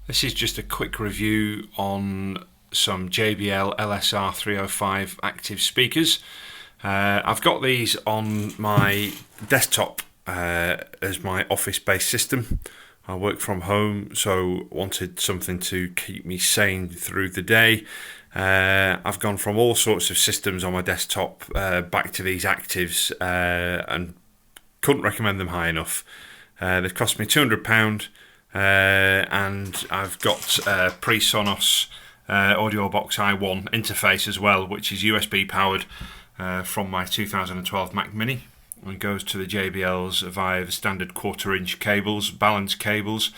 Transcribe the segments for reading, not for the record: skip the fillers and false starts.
This is just a quick review on some JBL LSR305 active speakers. I've got these on my desktop as my office-based system. I work from home, so wanted something to keep me sane through the day. I've gone from all sorts of systems on my desktop back to these actives and couldn't recommend them high enough. They've cost me £200. And I've got pre-Sonos Audio Box i1 interface as well, which is USB powered from my 2012 Mac Mini, and goes to the JBLs via the standard 1/4-inch cables, balance cables.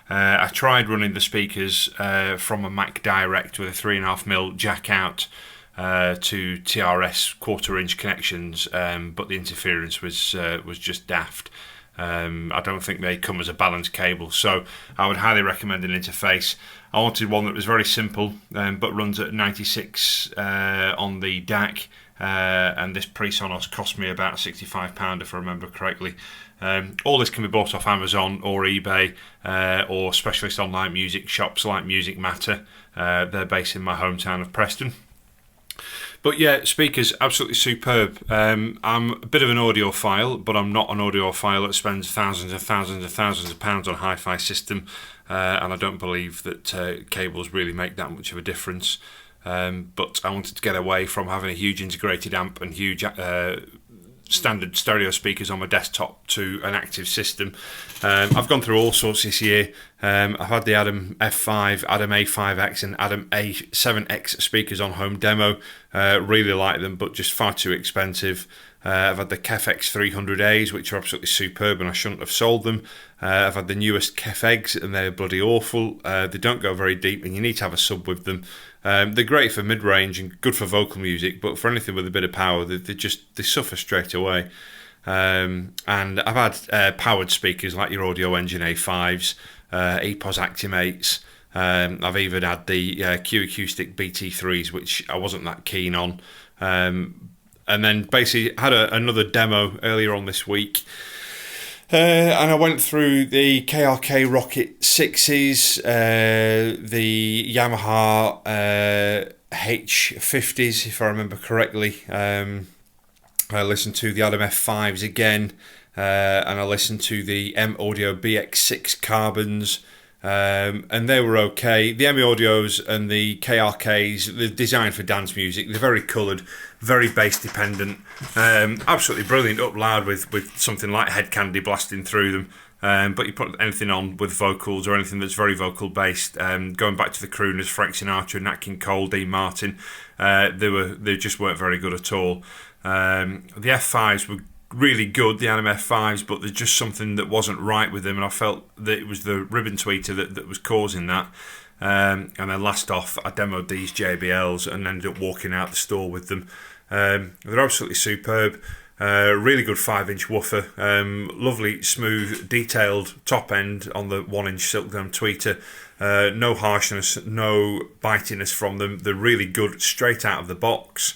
I tried running the speakers from a Mac Direct with a 3.5mm jack out to TRS 1/4-inch connections, but the interference was just daft. I don't think they come as a balanced cable, so I would highly recommend an interface. I wanted one that was very simple, but runs at 96 on the DAC, and this pre-Sonos cost me about £65 if I remember correctly. All this can be bought off Amazon or eBay or specialist online music shops like Music Matter. They're based in my hometown of Preston. But yeah, speakers, absolutely superb. I'm a bit of an audiophile, but I'm not an audiophile that spends thousands and thousands and thousands of pounds on a hi-fi system, and I don't believe that cables really make that much of a difference. But I wanted to get away from having a huge integrated amp and huge standard stereo speakers on my desktop to an active system. I've gone through all sorts this year. I've had the Adam F5, Adam A5X and Adam A7X speakers on home demo. Really like them, but just far too expensive. I've had the KEF X300As, which are absolutely superb, and I shouldn't have sold them. I've had the newest KEF Eggs, and they're bloody awful. They don't go very deep, and you need to have a sub with them. They're great for mid-range and good for vocal music, but for anything with a bit of power, they suffer straight away. And I've had powered speakers like your Audio Engine A5s, EPOS Actimates. I've even had the Q Acoustic BT3s, which I wasn't that keen on. And then basically had another demo earlier on this week. And I went through the KRK Rocket 6s, the Yamaha H50s, if I remember correctly. I listened to the Adam F5s again, and I listened to the M-Audio BX6 Carbons, and they were okay. The M-Audios and the KRKs, they're designed for dance music. They're very coloured, very bass dependent, absolutely brilliant up loud with something like Head Candy blasting through them. But you put anything on with vocals or anything that's very vocal based, going back to the crooners, Frank Sinatra, Nat King Cole, Dean Martin, they just weren't very good at all. The F5s were really good, the Adam F5s, but there's just something that wasn't right with them, and I felt that it was the ribbon tweeter that was causing that. And then last off, I demoed these JBLs and ended up walking out the store with them. They're absolutely superb. Really good 5-inch woofer, lovely, smooth, detailed top end on the 1-inch Silkdome tweeter. No harshness, no bitiness from them. They're really good straight out of the box.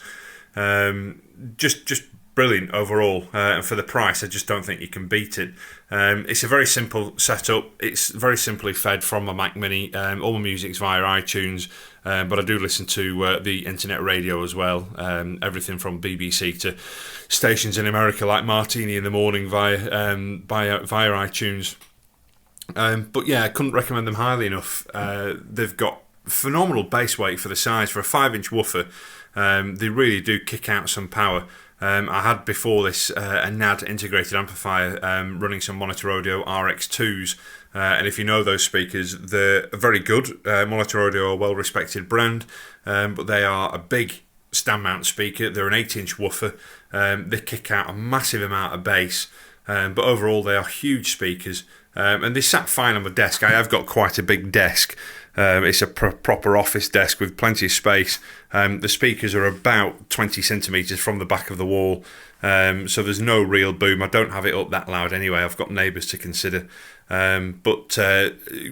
Just brilliant overall, and for the price I just don't think you can beat it. It's a very simple setup. It's very simply fed from my Mac Mini. All my music's via iTunes, but I do listen to the internet radio as well, everything from BBC to stations in America like Martini in the Morning via iTunes. But yeah, I couldn't recommend them highly enough. They've got phenomenal bass weight for the size. For a 5-inch woofer, they really do kick out some power. I had before this a NAD integrated amplifier running some Monitor Audio RX2s, and if you know those speakers, they're very good. Monitor Audio are a well-respected brand, but they are a big stand mount speaker. They're an 8-inch woofer. They kick out a massive amount of bass, but overall they are huge speakers, and they sat fine on my desk. I have got quite a big desk. It's a proper office desk with plenty of space. The speakers are about 20 centimetres from the back of the wall, so there's no real boom. I don't have it up that loud anyway. I've got neighbours to consider. But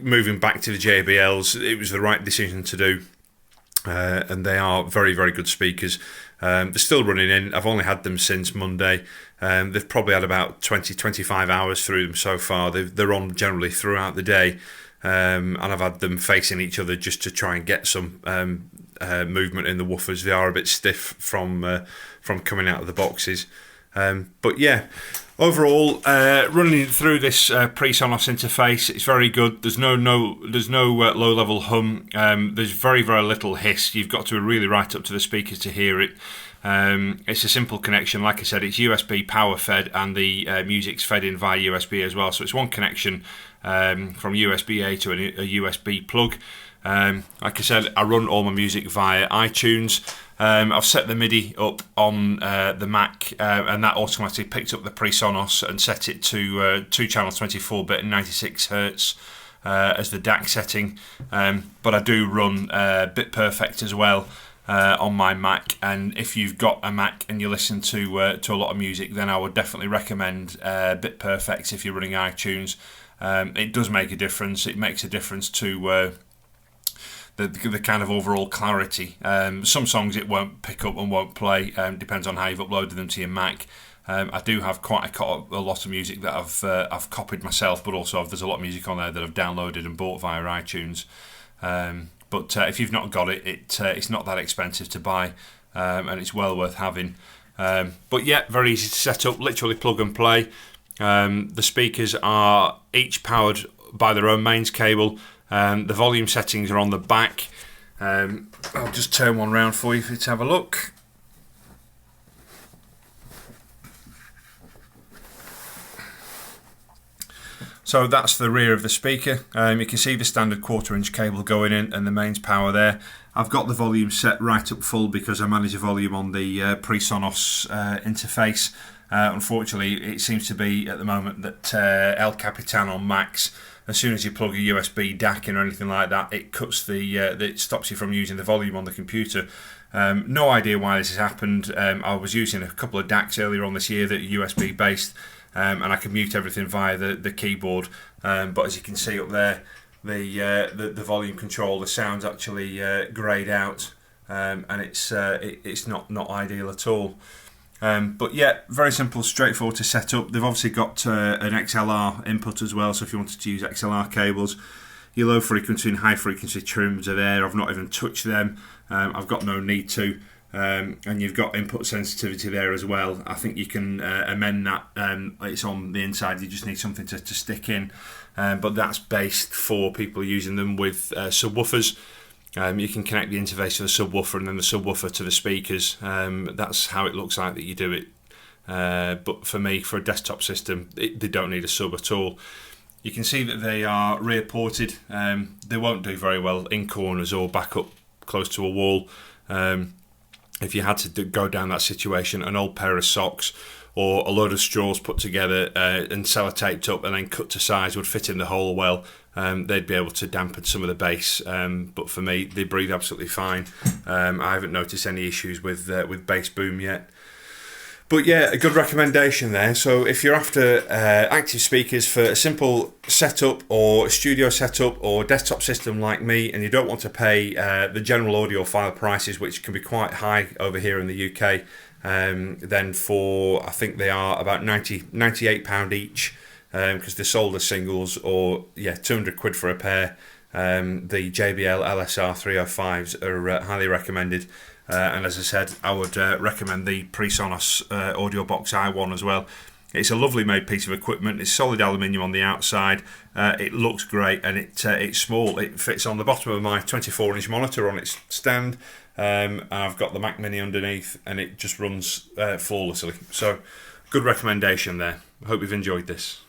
moving back to the JBLs, it was the right decision to do. And they are very, very good speakers. They're still running in. I've only had them since Monday. They've probably had about 20-25 hours through them so far. They're on generally throughout the day. and I've had them facing each other just to try and get some movement in the woofers. They are a bit stiff from coming out of the boxes, but yeah, overall, running through this pre-Sonos interface, it's very good. There's no low-level hum. There's very little hiss. You've got to be really right up to the speakers to hear it. It's a simple connection. Like I said, it's USB power fed, and the music's fed in via USB as well. So it's one connection from USB-A to a USB plug. Like I said, I run all my music via iTunes. I've set the MIDI up on the Mac, and that automatically picked up the pre-Sonos and set it to 2 channels 24-bit and 96 Hz as the DAC setting. But I do run BitPerfect as well on my Mac, and if you've got a Mac and you listen to a lot of music, then I would definitely recommend BitPerfect if you're running iTunes. It does make a difference. It makes a difference to the kind of overall clarity. Some songs it won't pick up and won't play, depends on how you've uploaded them to your Mac. I do have quite a lot of music that I've copied myself, but also there's a lot of music on there that I've downloaded and bought via iTunes. But if you've not got it, it's not that expensive to buy, and it's well worth having. But yeah, very easy to set up, literally plug and play. The speakers are each powered by their own mains cable. The volume settings are on the back. I'll just turn one round for you to have a look. So that's the rear of the speaker. You can see the standard 1/4-inch cable going in and the mains power there. I've got the volume set right up full because I manage the volume on the pre-Sonos interface. Unfortunately, it seems to be at the moment that El Capitan on Macs, as soon as you plug a USB DAC in or anything like that, it cuts it stops you from using the volume on the computer. No idea why this has happened. I was using a couple of DACs earlier on this year that are USB based, and I can mute everything via the keyboard. But as you can see up there, the volume control, the sound's actually greyed out, and it's not ideal at all. But yeah, very simple, straightforward to set up. They've obviously got an XLR input as well, so if you wanted to use XLR cables, your low frequency and high frequency trims are there. I've not even touched them. I've got no need to. And you've got input sensitivity there as well. I think you can amend that. It's on the inside, you just need something to stick in. But that's based for people using them with subwoofers. You can connect the interface to the subwoofer and then the subwoofer to the speakers. That's how it looks like that you do it. But for me, for a desktop system, they don't need a sub at all. You can see that they are rear ported. They won't do very well in corners or back up close to a wall. If you had to go down that situation, an old pair of socks or a load of straws put together and sellotaped up and then cut to size would fit in the hole well. They'd be able to dampen some of the bass, but for me, they breathe absolutely fine. I haven't noticed any issues with bass boom yet. But yeah, a good recommendation there. So if you're after active speakers for a simple setup or studio setup or desktop system like me, and you don't want to pay the general audiophile prices, which can be quite high over here in the UK, then for, I think they are about £98 each, because they're sold as singles, or yeah, 200 quid for a pair. The JBL LSR305s are highly recommended. And as I said, I would recommend the PreSonus Audio Box i1 as well. It's a lovely made piece of equipment. It's solid aluminium on the outside. It looks great, and it's small. It fits on the bottom of my 24-inch monitor on its stand. And I've got the Mac Mini underneath, and it just runs flawlessly. So, good recommendation there. I hope you've enjoyed this.